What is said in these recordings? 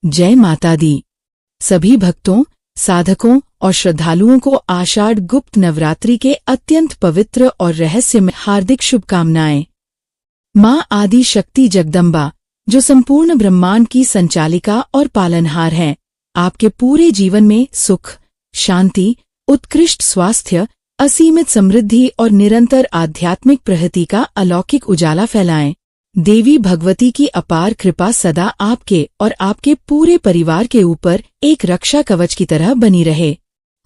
जय माता दी। सभी भक्तों, साधकों और श्रद्धालुओं को आषाढ़ गुप्त नवरात्रि के अत्यंत पवित्र और रहस्यमय हार्दिक शुभकामनाएं। माँ आदि शक्ति जगदम्बा, जो संपूर्ण ब्रह्मांड की संचालिका और पालनहार हैं, आपके पूरे जीवन में सुख, शांति, उत्कृष्ट स्वास्थ्य, असीमित समृद्धि और निरंतर आध्यात्मिक प्रगति का अलौकिक उजाला फैलाएं। देवी भगवती की अपार कृपा सदा आपके और आपके पूरे परिवार के ऊपर एक रक्षा कवच की तरह बनी रहे।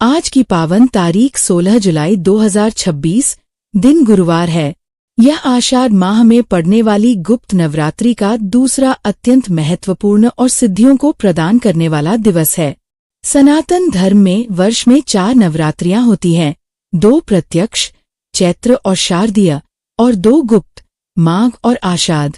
आज की पावन तारीख 16 जुलाई 2026 दिन गुरुवार है। यह आषाढ़ माह में पड़ने वाली गुप्त नवरात्रि का दूसरा अत्यंत महत्वपूर्ण और सिद्धियों को प्रदान करने वाला दिवस है। सनातन धर्म में वर्ष में 4 नवरात्रियां होती हैं, 2 प्रत्यक्ष, चैत्र और शारदीय, और 2 गुप्त, माघ और आषाढ़।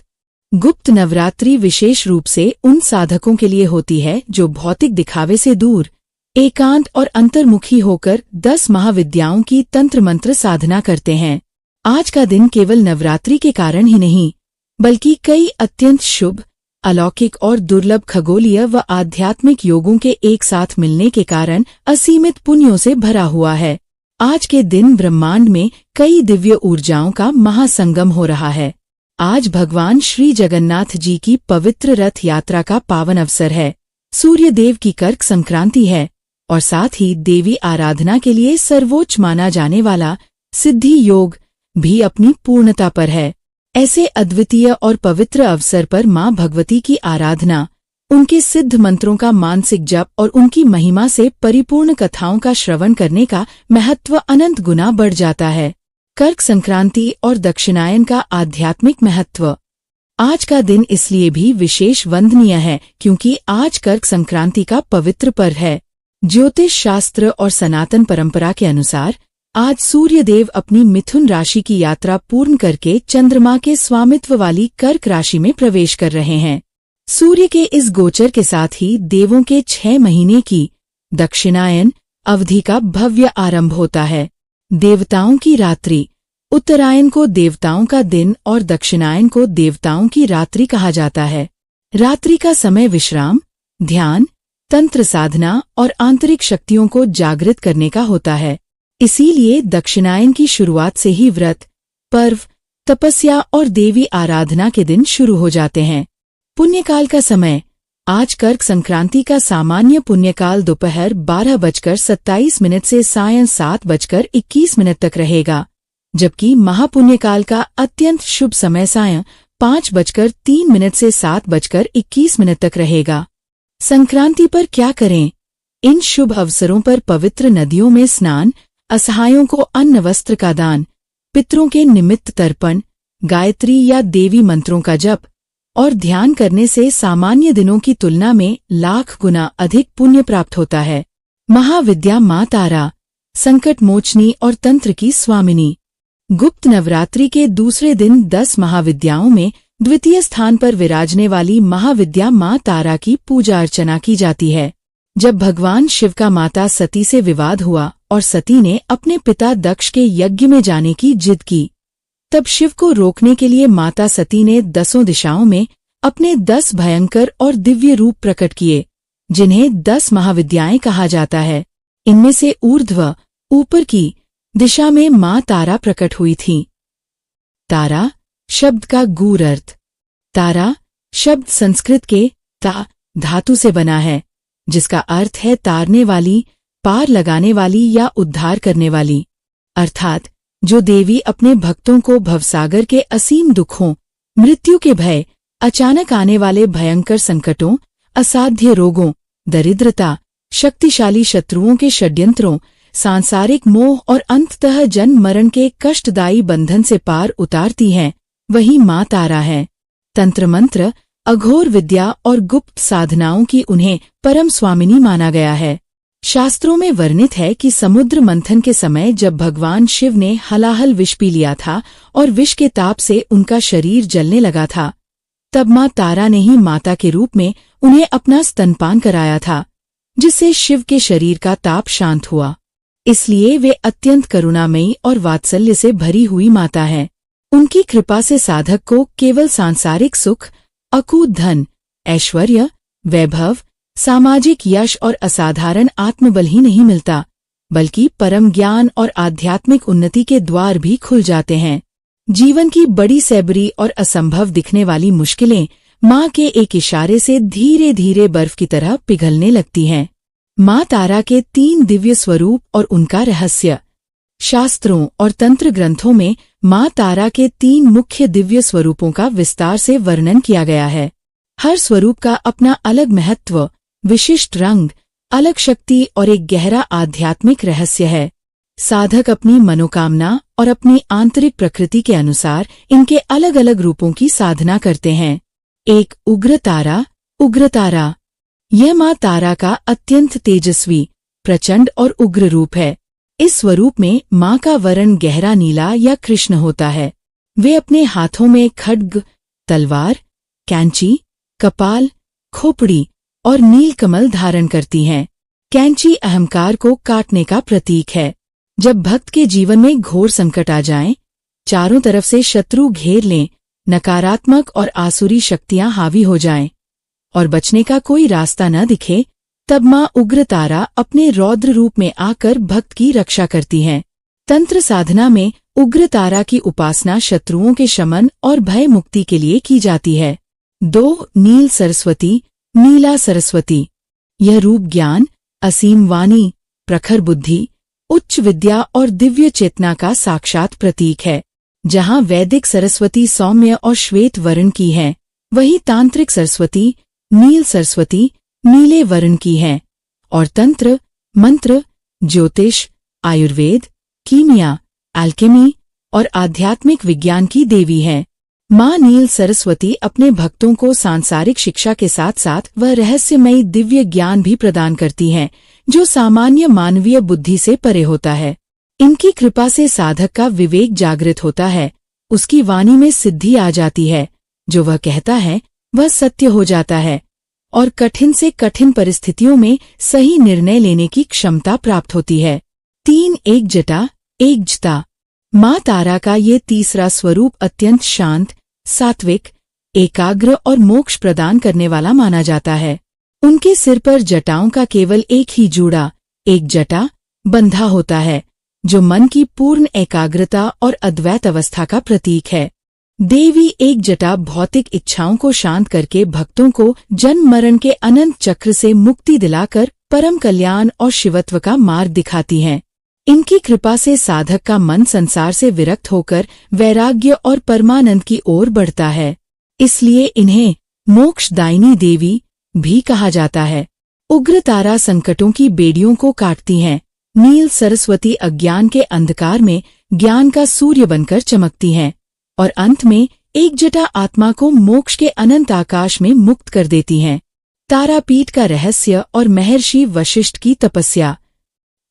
गुप्त नवरात्रि विशेष रूप से उन साधकों के लिए होती है जो भौतिक दिखावे से दूर, एकांत और अंतर्मुखी होकर 10 महाविद्याओं की तंत्र मंत्र साधना करते हैं। आज का दिन केवल नवरात्रि के कारण ही नहीं, बल्कि कई अत्यंत शुभ, अलौकिक और दुर्लभ खगोलीय व आध्यात्मिक योगों के एक साथ मिलने के कारण असीमित पुण्यों से भरा हुआ है। आज के दिन ब्रह्मांड में कई दिव्य ऊर्जाओं का महासंगम हो रहा है। आज भगवान श्री जगन्नाथ जी की पवित्र रथ यात्रा का पावन अवसर है। सूर्य देव की कर्क संक्रांति है और साथ ही देवी आराधना के लिए सर्वोच्च माना जाने वाला सिद्धि योग भी अपनी पूर्णता पर है। ऐसे अद्वितीय और पवित्र अवसर पर माँ भगवती की आराधना, उनके सिद्ध मंत्रों का मानसिक जप और उनकी महिमा से परिपूर्ण कथाओं का श्रवण करने का महत्व अनंत गुना बढ़ जाता है। कर्क संक्रांति और दक्षिणायन का आध्यात्मिक महत्व। आज का दिन इसलिए भी विशेष वंदनीय है क्योंकि आज कर्क संक्रांति का पवित्र पर्व है। ज्योतिष शास्त्र और सनातन परंपरा के अनुसार आज सूर्य देव अपनी मिथुन राशि की यात्रा पूर्ण करके चंद्रमा के स्वामित्व वाली कर्क राशि में प्रवेश कर रहे हैं। सूर्य के इस गोचर के साथ ही देवों के 6 महीने की दक्षिणायन अवधि का भव्य आरंभ होता है। देवताओं की रात्रि, उत्तरायण को देवताओं का दिन और दक्षिणायन को देवताओं की रात्रि कहा जाता है। रात्रि का समय विश्राम, ध्यान, तंत्र साधना और आंतरिक शक्तियों को जागृत करने का होता है। इसीलिए दक्षिणायन की शुरुआत से ही व्रत, पर्व, तपस्या और देवी आराधना के दिन शुरू हो जाते हैं। पुण्यकाल का समय। आज कर्क संक्रांति का सामान्य पुण्यकाल दोपहर 12:27 से सायं 7:21 तक रहेगा, जबकि महापुण्यकाल का अत्यंत शुभ समय सायं 5:03 से 7:21 तक रहेगा। संक्रांति पर क्या करें? इन शुभ अवसरों पर पवित्र नदियों में स्नान, असहायों को अन्न वस्त्र का दान, पितरों के निमित्त तर्पण, गायत्री या देवी मंत्रों का जप और ध्यान करने से सामान्य दिनों की तुलना में लाख गुना अधिक पुण्य प्राप्त होता है। महाविद्या माँ तारा, संकट मोचनी और तंत्र की स्वामिनी। गुप्त नवरात्रि के दूसरे दिन 10 महाविद्याओं में द्वितीय स्थान पर विराजने वाली महाविद्या माँ तारा की पूजा अर्चना की जाती है। जब भगवान शिव का माता सती से विवाद हुआ और सती ने अपने पिता दक्ष के यज्ञ में जाने की जिद की, तब शिव को रोकने के लिए माता सती ने 10 दिशाओं में अपने 10 भयंकर और दिव्य रूप प्रकट किए, जिन्हें 10 महाविद्याएं कहा जाता है। इनमें से ऊर्ध्व, ऊपर की दिशा में माँ तारा प्रकट हुई थीं। तारा शब्द का गूढ़ अर्थ। तारा शब्द संस्कृत के ता धातु से बना है, जिसका अर्थ है तारने वाली, पार लगाने वाली या उद्धार करने वाली, अर्थात जो देवी अपने भक्तों को भवसागर के असीम दुखों, मृत्यु के भय, अचानक आने वाले भयंकर संकटों, असाध्य रोगों, दरिद्रता, शक्तिशाली शत्रुओं के षड्यंत्रों, सांसारिक मोह और अंततः जन्म मरण के कष्टदायी बंधन से पार उतारती हैं, वही माँ तारा है। तंत्र मंत्र, अघोर विद्या और गुप्त साधनाओं की उन्हें परम स्वामिनी माना गया है। शास्त्रों में वर्णित है कि समुद्र मंथन के समय जब भगवान शिव ने हलाहल विष पी लिया था और विष के ताप से उनका शरीर जलने लगा था, तब माँ तारा ने ही माता के रूप में उन्हें अपना स्तनपान कराया था, जिससे शिव के शरीर का ताप शांत हुआ। इसलिए वे अत्यंत करुणामयी और वात्सल्य से भरी हुई माता है। उनकी कृपा से साधक को केवल सांसारिक सुख, अकूत धन, ऐश्वर्य, वैभव, सामाजिक यश और असाधारण आत्मबल ही नहीं मिलता, बल्कि परम ज्ञान और आध्यात्मिक उन्नति के द्वार भी खुल जाते हैं। जीवन की बड़ी सैबरी और असंभव दिखने वाली मुश्किलें माँ के एक इशारे से धीरे धीरे बर्फ की तरह पिघलने लगती हैं। माँ तारा के 3 दिव्य स्वरूप और उनका रहस्य। शास्त्रों और तंत्र ग्रंथों में माँ तारा के 3 मुख्य दिव्य स्वरूपों का विस्तार से वर्णन किया गया है। हर स्वरूप का अपना अलग महत्व, विशिष्ट रंग, अलग शक्ति और एक गहरा आध्यात्मिक रहस्य है। साधक अपनी मनोकामना और अपनी आंतरिक प्रकृति के अनुसार इनके अलग अलग रूपों की साधना करते हैं। एक उग्र तारा। यह माँ तारा का अत्यंत तेजस्वी, प्रचंड और उग्र रूप है। इस स्वरूप में माँ का वर्ण गहरा नीला या कृष्ण होता है। वे अपने हाथों में खड्ग, तलवार, कैंची, कपाल, खोपड़ी और नीलकमल धारण करती हैं। कैंची अहंकार को काटने का प्रतीक है। जब भक्त के जीवन में घोर संकट आ जाएं, चारों तरफ से शत्रु घेर लें, नकारात्मक और आसुरी शक्तियां हावी हो जाएं और बचने का कोई रास्ता न दिखे, तब माँ उग्र तारा अपने रौद्र रूप में आकर भक्त की रक्षा करती हैं। तंत्र साधना में उग्र तारा की उपासना शत्रुओं के शमन और भय मुक्ति के लिए की जाती है। 2 नीला सरस्वती। यह रूप ज्ञान, असीम वाणी, प्रखर बुद्धि, उच्च विद्या और दिव्य चेतना का साक्षात प्रतीक है। जहाँ वैदिक सरस्वती सौम्य और श्वेत वर्ण की है, वहीं तांत्रिक सरस्वती नीले वर्ण की है और तंत्र, मंत्र, ज्योतिष, आयुर्वेद, कीमिया, एल्केमी और आध्यात्मिक विज्ञान की देवी है। माँ नील सरस्वती अपने भक्तों को सांसारिक शिक्षा के साथ साथ वह रहस्यमयी दिव्य ज्ञान भी प्रदान करती हैं, जो सामान्य मानवीय बुद्धि से परे होता है। इनकी कृपा से साधक का विवेक जागृत होता है, उसकी वाणी में सिद्धि आ जाती है, जो वह कहता है वह सत्य हो जाता है और कठिन से कठिन परिस्थितियों में सही निर्णय लेने की क्षमता प्राप्त होती है। 3 एक जटा। माँ तारा का ये तीसरा स्वरूप अत्यंत शांत, सात्विक, एकाग्र और मोक्ष प्रदान करने वाला माना जाता है। उनके सिर पर जटाओं का केवल एक ही जूड़ा, एक जटा, बंधा होता है, जो मन की पूर्ण एकाग्रता और अद्वैत अवस्था का प्रतीक है। देवी एक जटा भौतिक इच्छाओं को शांत करके भक्तों को जन्म मरण के अनंत चक्र से मुक्ति दिलाकर परम कल्याण और शिवत्व का मार्ग दिखाती हैं। इनकी कृपा से साधक का मन संसार से विरक्त होकर वैराग्य और परमानंद की ओर बढ़ता है। इसलिए इन्हें मोक्षदायिनी देवी भी कहा जाता है। उग्र तारा संकटों की बेड़ियों को काटती हैं। नील सरस्वती अज्ञान के अंधकार में ज्ञान का सूर्य बनकर चमकती हैं और अंत में एक जटा आत्मा को मोक्ष के अनंत आकाश में मुक्त कर देती हैं। तारापीठ का रहस्य और महर्षि वशिष्ठ की तपस्या।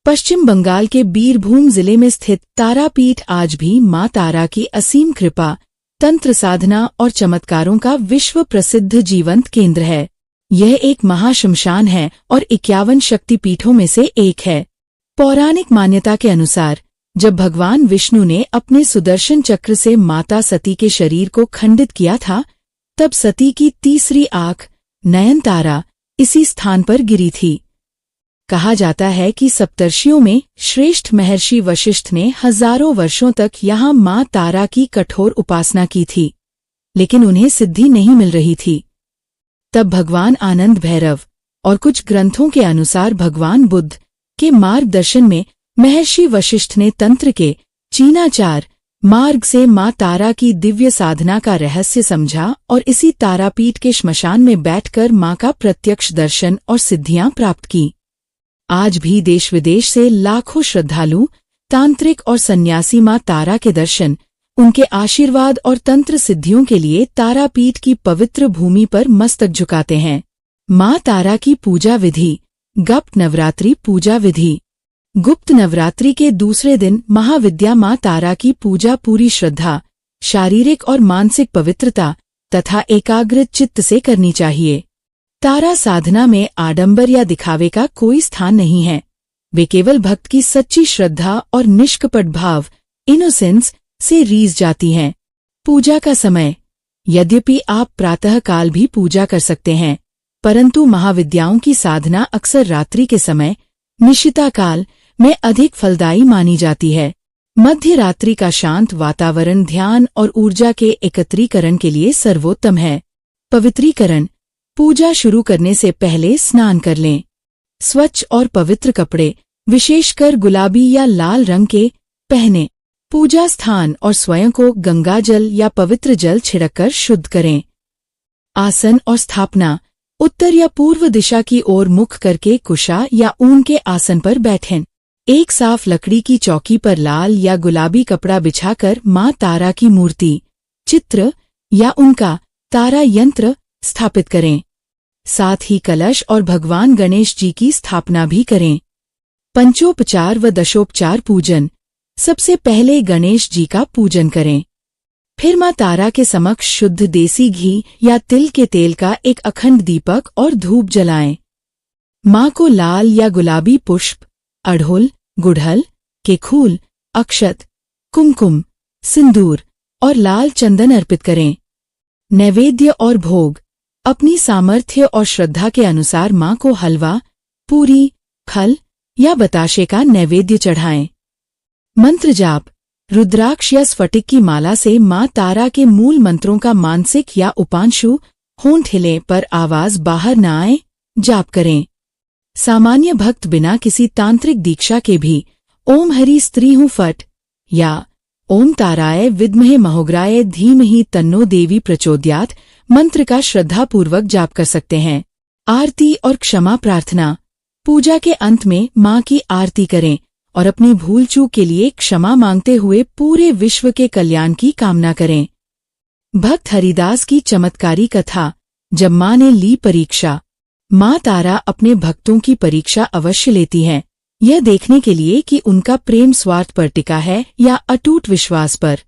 पश्चिम बंगाल के बीरभूम जिले में स्थित तारापीठ आज भी माँ तारा की असीम कृपा, तंत्र साधना और चमत्कारों का विश्व प्रसिद्ध जीवंत केंद्र है। यह एक महाश्मशान है और 51 शक्तिपीठों में से एक है। पौराणिक मान्यता के अनुसार जब भगवान विष्णु ने अपने सुदर्शन चक्र से माता सती के शरीर को खंडित किया था, तब सती की तीसरी आँख नयनतारा इसी स्थान पर गिरी थी। कहा जाता है कि सप्तर्षियों में श्रेष्ठ महर्षि वशिष्ठ ने हजारों वर्षों तक यहाँ माँ तारा की कठोर उपासना की थी, लेकिन उन्हें सिद्धि नहीं मिल रही थी। तब भगवान आनंद भैरव और कुछ ग्रंथों के अनुसार भगवान बुद्ध के मार्गदर्शन में महर्षि वशिष्ठ ने तंत्र के चीनाचार मार्ग से माँ तारा की दिव्य साधना का रहस्य समझा और इसी तारापीठ के श्मशान में बैठकर माँ का प्रत्यक्ष दर्शन और सिद्धियां प्राप्त की। आज भी देश विदेश से लाखों श्रद्धालु तांत्रिक और सन्यासी माँ तारा के दर्शन, उनके आशीर्वाद और तंत्र सिद्धियों के लिए तारापीठ की पवित्र भूमि पर मस्तक झुकाते हैं। माँ तारा की पूजा विधि। गुप्त नवरात्रि पूजा विधि। गुप्त नवरात्रि के दूसरे दिन महाविद्या माँ तारा की पूजा पूरी श्रद्धा, शारीरिक और मानसिक पवित्रता तथा एकाग्र चित्त से करनी चाहिए। तारा साधना में आडंबर या दिखावे का कोई स्थान नहीं है। वे केवल भक्त की सच्ची श्रद्धा और निष्कपट भाव इनोसेंस से रीझ जाती हैं। पूजा का समय। यद्यपि आप प्रातः काल भी पूजा कर सकते हैं, परंतु महाविद्याओं की साधना अक्सर रात्रि के समय निशिता काल में अधिक फलदायी मानी जाती है। मध्य रात्रि का शांत वातावरण ध्यान और ऊर्जा के एकत्रीकरण के लिए सर्वोत्तम है। पवित्रीकरण। पूजा शुरू करने से पहले स्नान कर लें। स्वच्छ और पवित्र कपड़े, विशेषकर गुलाबी या लाल रंग के, पहनें। पूजा स्थान और स्वयं को गंगाजल या पवित्र जल छिड़ककर शुद्ध करें। आसन और स्थापना। उत्तर या पूर्व दिशा की ओर मुख करके कुशा या ऊन के आसन पर बैठें। एक साफ लकड़ी की चौकी पर लाल या गुलाबी कपड़ा बिछाकर माँ तारा की मूर्ति, चित्र या उनका तारा यंत्र स्थापित करें। साथ ही कलश और भगवान गणेश जी की स्थापना भी करें। पंचोपचार व दशोपचार पूजन। सबसे पहले गणेश जी का पूजन करें। फिर माँ तारा के समक्ष शुद्ध देसी घी या तिल के तेल का एक अखंड दीपक और धूप जलाएं। माँ को लाल या गुलाबी पुष्प, अड़हुल, गुड़हल के फूल, अक्षत, कुमकुम, सिंदूर और लाल चंदन अर्पित करें। नैवेद्य और भोग। अपनी सामर्थ्य और श्रद्धा के अनुसार माँ को हलवा, पूरी, फल या बताशे का नैवेद्य चढ़ाएं। मंत्र जाप। रुद्राक्ष या स्फटिक की माला से माँ तारा के मूल मंत्रों का मानसिक या उपांशु होंठ हिले पर आवाज बाहर न आए जाप करें। सामान्य भक्त बिना किसी तांत्रिक दीक्षा के भी ओम हरि स्त्री हूँ फट या ओम ताराय विद्महे महोग्राय धीमहि तन्नो देवी प्रचोदयात् मंत्र का श्रद्धापूर्वक जाप कर सकते हैं। आरती और क्षमा प्रार्थना। पूजा के अंत में माँ की आरती करें और अपनी भूल चूक के लिए क्षमा मांगते हुए पूरे विश्व के कल्याण की कामना करें। भक्त हरिदास की चमत्कारी कथा। जब माँ ने ली परीक्षा। माँ तारा अपने भक्तों की परीक्षा अवश्य लेती हैं, यह देखने के लिए कि उनका प्रेम स्वार्थ पर टिका है या अटूट विश्वास पर।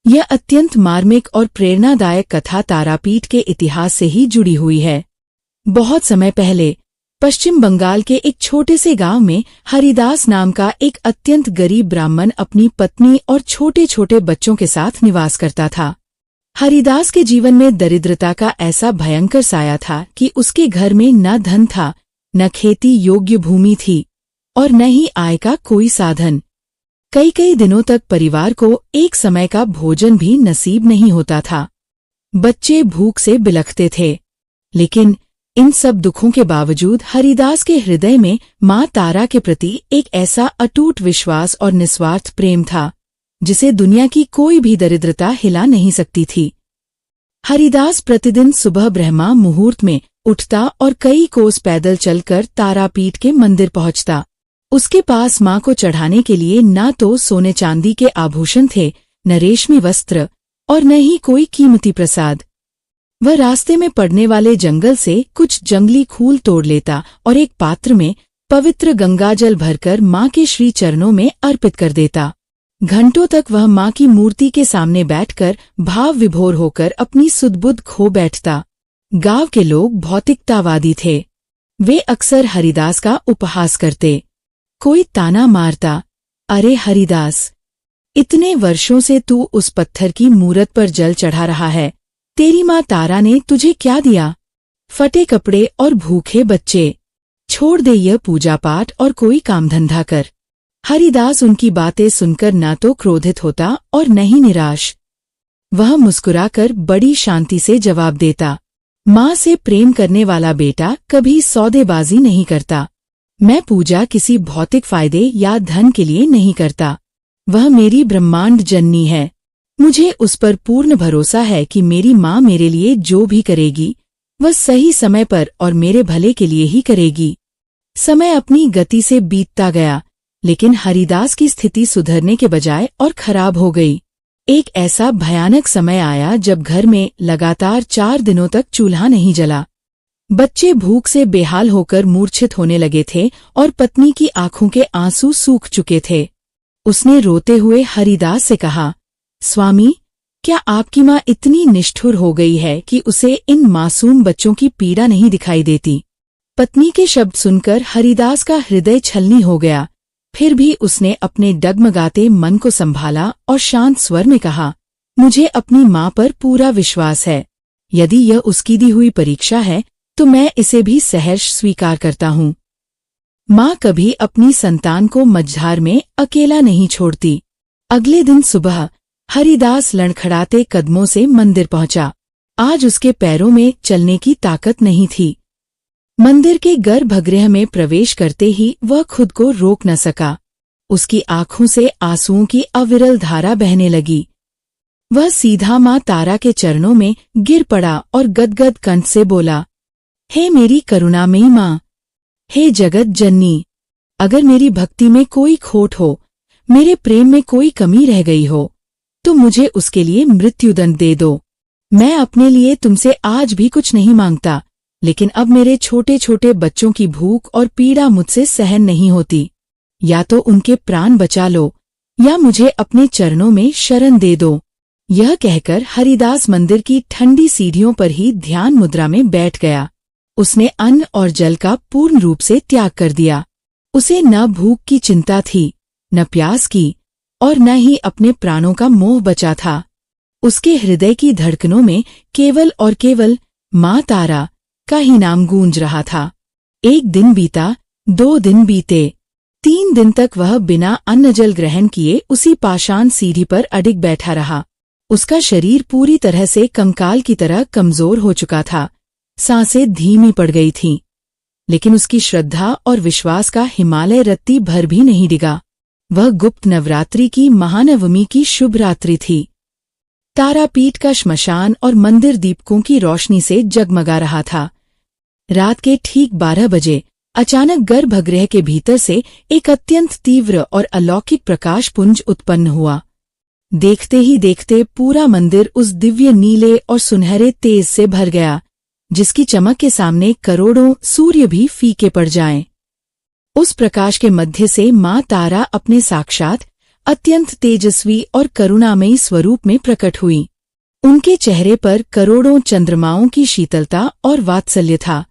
यह अत्यंत मार्मिक और प्रेरणादायक कथा तारापीठ के इतिहास से ही जुड़ी हुई है। बहुत समय पहले पश्चिम बंगाल के एक छोटे से गांव में हरिदास नाम का एक अत्यंत गरीब ब्राह्मण अपनी पत्नी और छोटे छोटे बच्चों के साथ निवास करता था। हरिदास के जीवन में दरिद्रता का ऐसा भयंकर साया था कि उसके घर में न धन था, न खेती योग्य भूमि थी और न ही आय का कोई साधन। कई कई दिनों तक परिवार को एक समय का भोजन भी नसीब नहीं होता था। बच्चे भूख से बिलखते थे। लेकिन इन सब दुखों के बावजूद हरिदास के हृदय में माँ तारा के प्रति एक ऐसा अटूट विश्वास और निस्वार्थ प्रेम था जिसे दुनिया की कोई भी दरिद्रता हिला नहीं सकती थी। हरिदास प्रतिदिन सुबह ब्रह्मा मुहूर्त में उठता और कई कोस पैदल चलकर तारापीठ के मंदिर पहुंचता। उसके पास माँ को चढ़ाने के लिए न तो सोने चांदी के आभूषण थे, न रेशमी वस्त्र और न ही कोई कीमती प्रसाद। वह रास्ते में पड़ने वाले जंगल से कुछ जंगली फूल तोड़ लेता और एक पात्र में पवित्र गंगाजल भरकर माँ के श्री चरणों में अर्पित कर देता। घंटों तक वह माँ की मूर्ति के सामने बैठकर भाव विभोर होकर अपनी सुध-बुध खो बैठता। गांव के लोग भौतिकतावादी थे। वे अक्सर हरिदास का उपहास करते। कोई ताना मारता, अरे हरिदास, इतने वर्षों से तू उस पत्थर की मूरत पर जल चढ़ा रहा है, तेरी माँ तारा ने तुझे क्या दिया? फटे कपड़े और भूखे बच्चे। छोड़ दे यह पूजा पाठ और कोई काम धंधा कर। हरिदास उनकी बातें सुनकर न तो क्रोधित होता और न ही निराश। वह मुस्कुराकर बड़ी शांति से जवाब देता, माँ से प्रेम करने वाला बेटा कभी सौदेबाजी नहीं करता। मैं पूजा किसी भौतिक फायदे या धन के लिए नहीं करता। वह मेरी ब्रह्मांड जननी है। मुझे उस पर पूर्ण भरोसा है कि मेरी माँ मेरे लिए जो भी करेगी वह सही समय पर और मेरे भले के लिए ही करेगी। समय अपनी गति से बीतता गया, लेकिन हरिदास की स्थिति सुधरने के बजाय और खराब हो गई। एक ऐसा भयानक समय आया जब घर में लगातार 4 दिनों तक चूल्हा नहीं जला। बच्चे भूख से बेहाल होकर मूर्छित होने लगे थे और पत्नी की आंखों के आंसू सूख चुके थे। उसने रोते हुए हरिदास से कहा, स्वामी, क्या आपकी माँ इतनी निष्ठुर हो गई है कि उसे इन मासूम बच्चों की पीड़ा नहीं दिखाई देती? पत्नी के शब्द सुनकर हरिदास का हृदय छलनी हो गया। फिर भी उसने अपने डगमगाते मन को संभाला और शांत स्वर में कहा, मुझे अपनी माँ पर पूरा विश्वास है। यदि यह उसकी दी हुई परीक्षा है तो मैं इसे भी सहर्ष स्वीकार करता हूँ। माँ कभी अपनी संतान को मझधार में अकेला नहीं छोड़ती। अगले दिन सुबह हरिदास लड़खड़ाते कदमों से मंदिर पहुंचा। आज उसके पैरों में चलने की ताकत नहीं थी। मंदिर के गर्भगृह में प्रवेश करते ही वह खुद को रोक न सका। उसकी आंखों से आंसुओं की अविरल धारा बहने लगी। वह सीधा माँ तारा के चरणों में गिर पड़ा और गदगद कंठ से बोला, हे मेरी करुणामयी माँ, हे जगत जननी, अगर मेरी भक्ति में कोई खोट हो, मेरे प्रेम में कोई कमी रह गई हो, तो मुझे उसके लिए मृत्युदंड दे दो। मैं अपने लिए तुमसे आज भी कुछ नहीं मांगता, लेकिन अब मेरे छोटे छोटे बच्चों की भूख और पीड़ा मुझसे सहन नहीं होती। या तो उनके प्राण बचा लो, या मुझे अपने चरणों में शरण दे दो। यह कहकर हरिदास मंदिर की ठंडी सीढ़ियों पर ही ध्यान मुद्रा में बैठ गया। उसने अन्न और जल का पूर्ण रूप से त्याग कर दिया। उसे न भूख की चिंता थी, न प्यास की, और न ही अपने प्राणों का मोह बचा था। उसके हृदय की धड़कनों में केवल और केवल माँ तारा का ही नाम गूंज रहा था। 1 दिन बीता, 2 दिन बीते, 3 दिन तक वह बिना अन्न जल ग्रहण किए उसी पाषाण सीढ़ी पर अडिग बैठा रहा। उसका शरीर पूरी तरह से कंकाल की तरह कमजोर हो चुका था। सांसें धीमी पड़ गई थीं, लेकिन उसकी श्रद्धा और विश्वास का हिमालय रत्ती भर भी नहीं डिगा। वह गुप्त नवरात्रि की महानवमी की शुभ रात्रि थी। तारापीठ का श्मशान और मंदिर दीपकों की रोशनी से जगमगा रहा था। रात के ठीक 12 बजे अचानक गर्भगृह के भीतर से एक अत्यंत तीव्र और अलौकिक प्रकाश पुंज उत्पन्न हुआ। देखते ही देखते पूरा मंदिर उस दिव्य नीले और सुनहरे तेज से भर गया, जिसकी चमक के सामने करोड़ों सूर्य भी फीके पड़ जाएं। उस प्रकाश के मध्य से माँ तारा अपने साक्षात अत्यंत तेजस्वी और करुणामयी स्वरूप में प्रकट हुई। उनके चेहरे पर करोड़ों चंद्रमाओं की शीतलता और वात्सल्य था।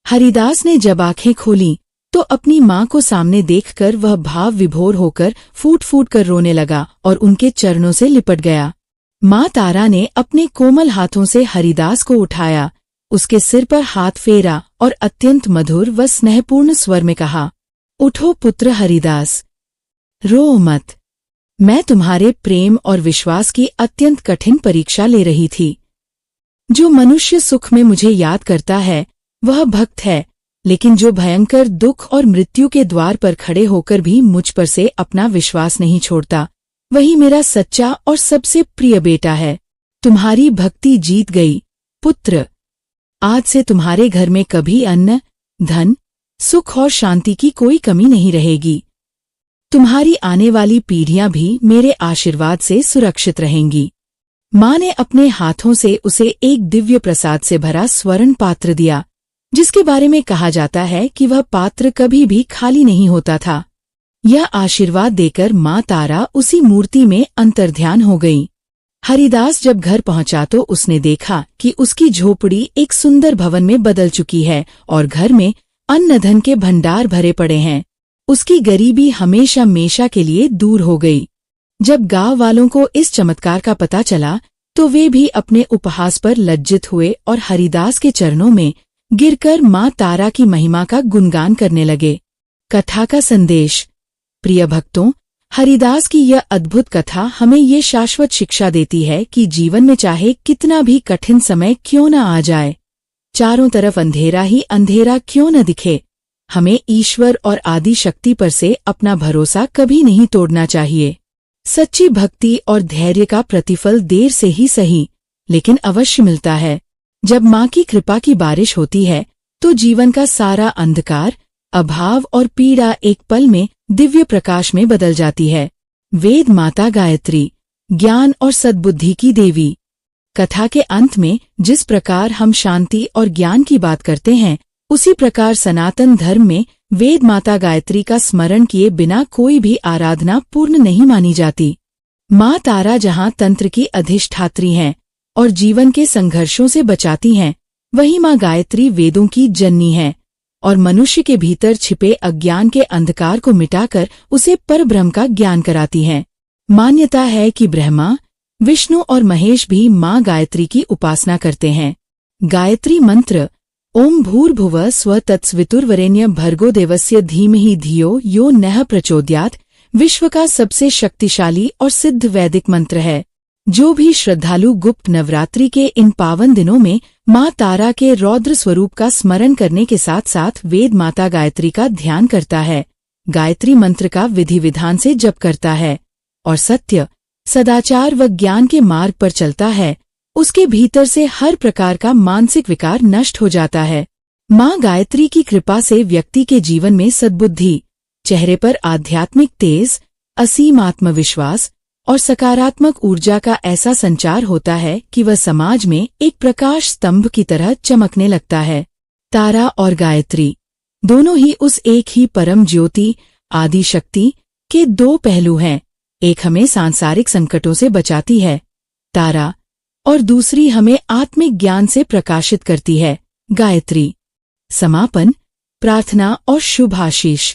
हरिदास ने जब आंखें खोलीं तो अपनी माँ को सामने देखकर वह भाव विभोर होकर फूट फूट कर रोने लगा और उनके चरणों से लिपट गया। माँ तारा ने अपने कोमल हाथों से हरिदास को उठाया, उसके सिर पर हाथ फेरा और अत्यंत मधुर व स्नेहपूर्ण स्वर में कहा, उठो पुत्र हरिदास, रो मत। मैं तुम्हारे प्रेम और विश्वास की अत्यंत कठिन परीक्षा ले रही थी। जो मनुष्य सुख में मुझे याद करता है वह भक्त है, लेकिन जो भयंकर दुख और मृत्यु के द्वार पर खड़े होकर भी मुझ पर से अपना विश्वास नहीं छोड़ता, वही मेरा सच्चा और सबसे प्रिय बेटा है। तुम्हारी भक्ति जीत गई पुत्र। आज से तुम्हारे घर में कभी अन्न, धन, सुख और शांति की कोई कमी नहीं रहेगी। तुम्हारी आने वाली पीढ़ियां भी मेरे आशीर्वाद से सुरक्षित रहेंगी। माँ ने अपने हाथों से उसे एक दिव्य प्रसाद से भरा स्वर्ण पात्र दिया, जिसके बारे में कहा जाता है कि वह पात्र कभी भी खाली नहीं होता था। यह आशीर्वाद देकर माँ तारा उसी मूर्ति में अंतर्ध्यान हो गई। हरिदास जब घर पहुंचा तो उसने देखा कि उसकी झोपड़ी एक सुंदर भवन में बदल चुकी है और घर में अन्न धन के भंडार भरे पड़े हैं। उसकी गरीबी हमेशा हमेशा के लिए दूर हो गई। जब गांव वालों को इस चमत्कार का पता चला तो वे भी अपने उपहास पर लज्जित हुए और हरिदास के चरणों में गिरकर माँ तारा की महिमा का गुणगान करने लगे। कथा का संदेश। प्रिय भक्तों, हरिदास की यह अद्भुत कथा हमें ये शाश्वत शिक्षा देती है कि जीवन में चाहे कितना भी कठिन समय क्यों न आ जाए, चारों तरफ अंधेरा ही अंधेरा क्यों न दिखे, हमें ईश्वर और आदि शक्ति पर से अपना भरोसा कभी नहीं तोड़ना चाहिए। सच्ची भक्ति और धैर्य का प्रतिफल देर से ही सही, लेकिन अवश्य मिलता है। जब माँ की कृपा की बारिश होती है तो जीवन का सारा अंधकार, अभाव और पीड़ा एक पल में दिव्य प्रकाश में बदल जाती है। वेद माता गायत्री, ज्ञान और सद्बुद्धि की देवी। कथा के अंत में जिस प्रकार हम शांति और ज्ञान की बात करते हैं, उसी प्रकार सनातन धर्म में वेद माता गायत्री का स्मरण किए बिना कोई भी आराधना पूर्ण नहीं मानी जाती। माँ तारा जहाँ तंत्र की अधिष्ठात्री हैं और जीवन के संघर्षों से बचाती हैं, वहीं माँ गायत्री वेदों की जननी है और मनुष्य के भीतर छिपे अज्ञान के अंधकार को मिटाकर उसे परब्रह्म का ज्ञान कराती हैं। मान्यता है कि ब्रह्मा, विष्णु और महेश भी माँ गायत्री की उपासना करते हैं। गायत्री मंत्र ओम भूर्भुवः स्वः तत्सवितुर्वरेण्यं भर्गो देवस्य धीमहि धियो यो नः प्रचोदयात् विश्व का सबसे शक्तिशाली और सिद्ध वैदिक मंत्र है। जो भी श्रद्धालु गुप्त नवरात्रि के इन पावन दिनों में माँ तारा के रौद्र स्वरूप का स्मरण करने के साथ साथ वेद माता गायत्री का ध्यान करता है, गायत्री मंत्र का विधि विधान से जप करता है और सत्य, सदाचार व ज्ञान के मार्ग पर चलता है, उसके भीतर से हर प्रकार का मानसिक विकार नष्ट हो जाता है। माँ गायत्री की कृपा से व्यक्ति के जीवन में सद्बुद्धि, चेहरे पर आध्यात्मिक तेज, असीम आत्मविश्वास और सकारात्मक ऊर्जा का ऐसा संचार होता है कि वह समाज में एक प्रकाश स्तंभ की तरह चमकने लगता है। तारा और गायत्री दोनों ही उस एक ही परम ज्योति आदि शक्ति के दो पहलू हैं। एक हमें सांसारिक संकटों से बचाती है, तारा, और दूसरी हमें आत्मिक ज्ञान से प्रकाशित करती है, गायत्री। समापन, प्रार्थना और शुभ आशीष।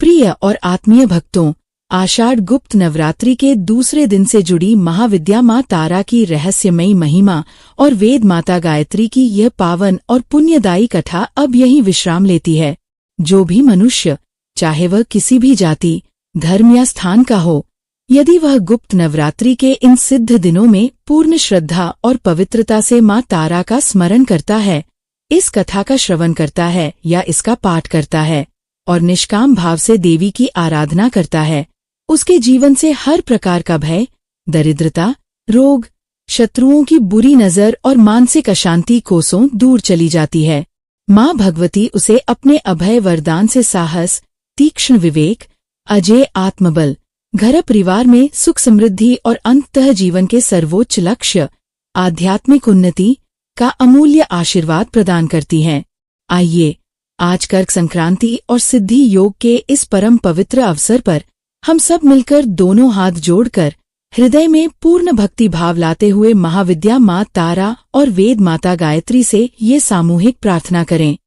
प्रिय और आत्मीय भक्तों, आषाढ़ गुप्त नवरात्रि के दूसरे दिन से जुड़ी महाविद्या माँ तारा की रहस्यमयी महिमा और वेद माता गायत्री की यह पावन और पुण्यदायी कथा अब यहीं विश्राम लेती है। जो भी मनुष्य, चाहे वह किसी भी जाति, धर्म या स्थान का हो, यदि वह गुप्त नवरात्रि के इन सिद्ध दिनों में पूर्ण श्रद्धा और पवित्रता से माँ तारा का स्मरण करता है, इस कथा का श्रवण करता है या इसका पाठ करता है और निष्काम भाव से देवी की आराधना करता है, उसके जीवन से हर प्रकार का भय, दरिद्रता, रोग, शत्रुओं की बुरी नजर और मानसिक अशांति कोसों दूर चली जाती है। माँ भगवती उसे अपने अभय वरदान से साहस, तीक्ष्ण विवेक, अजेय आत्मबल, घर परिवार में सुख समृद्धि और अंततः जीवन के सर्वोच्च लक्ष्य, आध्यात्मिक उन्नति का अमूल्य आशीर्वाद प्रदान करती हैं। आइए, आज कर्क संक्रांति और सिद्धि योग के इस परम पवित्र अवसर पर हम सब मिलकर दोनों हाथ जोड़कर हृदय में पूर्ण भक्ति भाव लाते हुए महाविद्या माँ तारा और वेद माता गायत्री से ये सामूहिक प्रार्थना करें।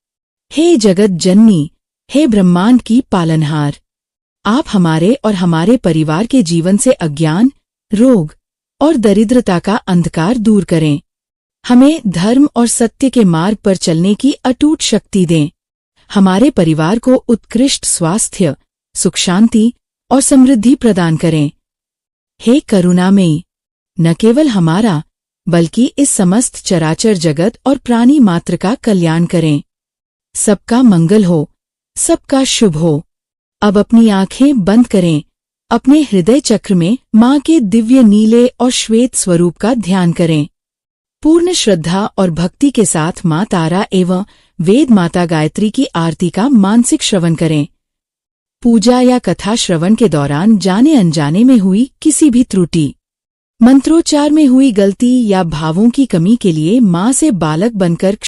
हे जगत जननी, हे ब्रह्मांड की पालनहार, आप हमारे और हमारे परिवार के जीवन से अज्ञान, रोग और दरिद्रता का अंधकार दूर करें। हमें धर्म और सत्य के मार्ग पर चलने की अटूट शक्ति दें। हमारे परिवार को उत्कृष्ट स्वास्थ्य, सुख शांति और समृद्धि प्रदान करें। हे करुणामयी, न केवल हमारा बल्कि इस समस्त चराचर जगत और प्राणी मात्र का कल्याण करें। सबका मंगल हो, सबका शुभ हो। अब अपनी आंखें बंद करें, अपने हृदय चक्र में माँ के दिव्य नीले और श्वेत स्वरूप का ध्यान करें। पूर्ण श्रद्धा और भक्ति के साथ माँ तारा एवं वेद माता गायत्री की आरती का मानसिक श्रवण करें। पूजा या कथा श्रवण के दौरान जाने अनजाने में हुई किसी भी त्रुटि, मंत्रोच्चार में हुई गलती या भावों की कमी के लिए माँ से बालक बनकर